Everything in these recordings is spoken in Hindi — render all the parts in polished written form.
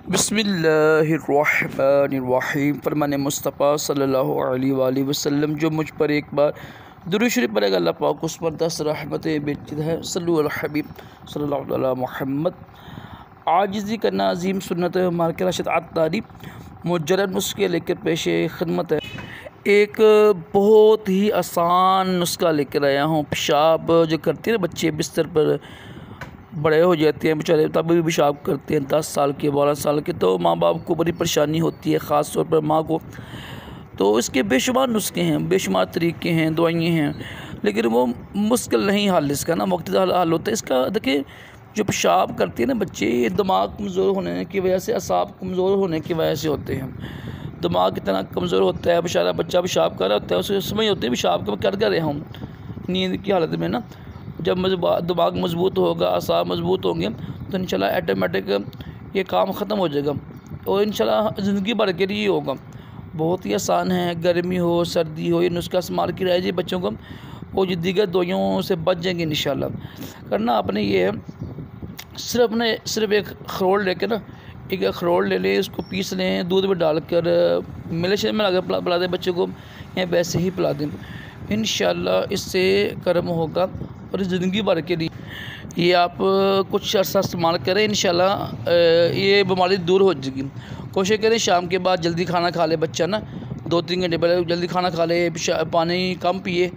बिस्मिल्लाहिर्रहमानिर्रहीम। फरमान मुस्तफ़ा सल्लल्लाहु अलैहि वसल्लम जो मुझ पर एक बार दुरूद शरीफ पढ़ेगा अल्लाह पाक उस पर 10 रहमतें भेजता है। सल्लल्लाहु अलैहि हबीब सल्लल्लाहु अलैहि मोहम्मद। आजिज़ी करना अजीम सुन्नत है, मार्के रशद आतारी मुजर्रद नुस्खे लेकर पेश खिदमत है। एक बहुत ही आसान नुस्खा लेकर आया हूँ। पेशाब जो करते हैं बच्चे बिस्तर पर बड़े हो जाते हैं बेचारे, तब भी पेशाब करते हैं 10 साल के 12 साल के, तो माँ बाप को बड़ी परेशानी होती है, ख़ास तौर पर माँ को। तो इसके बेशुमार नुस्खे हैं, बेशुमार तरीके हैं, दवाइयाँ हैं, लेकिन वो मुश्किल नहीं हल इसका ना, वक्त हल होता है इसका। देखिए जो पेशाब करते हैं ना बच्चे, ये दिमाग कमज़ोर होने की वजह से, असाब कमज़ोर होने की वजह से होते हैं। दिमाग इतना कमज़ोर होता है, बेचारा बच्चा पेशाब कर रहा होता है, उसे समझ होती है पेशाब कर रहे हम नींद की हालत में ना। जब दिमाग मजबूत होगा, असाब मजबूत होंगे, तो इंशाल्लाह ऑटोमेटिक ये काम ख़त्म हो जाएगा और इंशाल्लाह ज़िंदगी भर के लिए होगा। बहुत ही आसान है, गर्मी हो सर्दी हो, ये नुस्खा इस्तेमाल किया जाए बच्चों को, और जो दीगर दवाइयों से बच जाएंगे इंशाल्लाह। करना आपने ये है, सिर्फ एक अखरोट लेकर ना, एक अखरोट ले लें, उसको पीस लें, दूध में डालकर मिले शरीर में लगा पिला दें बच्चों को, या वैसे ही पिला दें। इंशाल्लाह इससे कर्म होगा और ज़िंदगी भर के लिए ये आप कुछ अर्सा इस्तेमाल करें, इंशाल्लाह ये बीमारी दूर हो जाएगी। कोशिश करें शाम के बाद जल्दी खाना खा ले बच्चा ना, 2-3 घंटे पहले जल्दी खाना खा ले, पानी कम पिए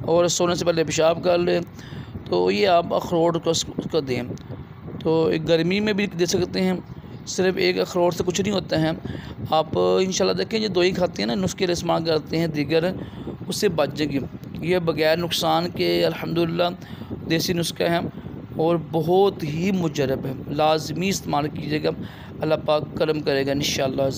और सोने से पहले पेशाब कर ले। तो ये आप अखरोट को उसको दें, तो एक गर्मी में भी दे सकते हैं। सिर्फ एक अखरोट से कुछ नहीं होता है। आप इंशाल्लाह देखें जो दवाई खाते हैं ना, नुस्खे इस्तेमाल करते हैं दीगर, उससे बच जाएगी। ये बग़ैर नुकसान के अल्हम्दुलिल्लाह देसी नुस्खा है और बहुत ही मुजर्रब है, लाजमी इस्तेमाल कीजिएगा, अल्लाह पाक करम करेगा इंशाअल्लाह।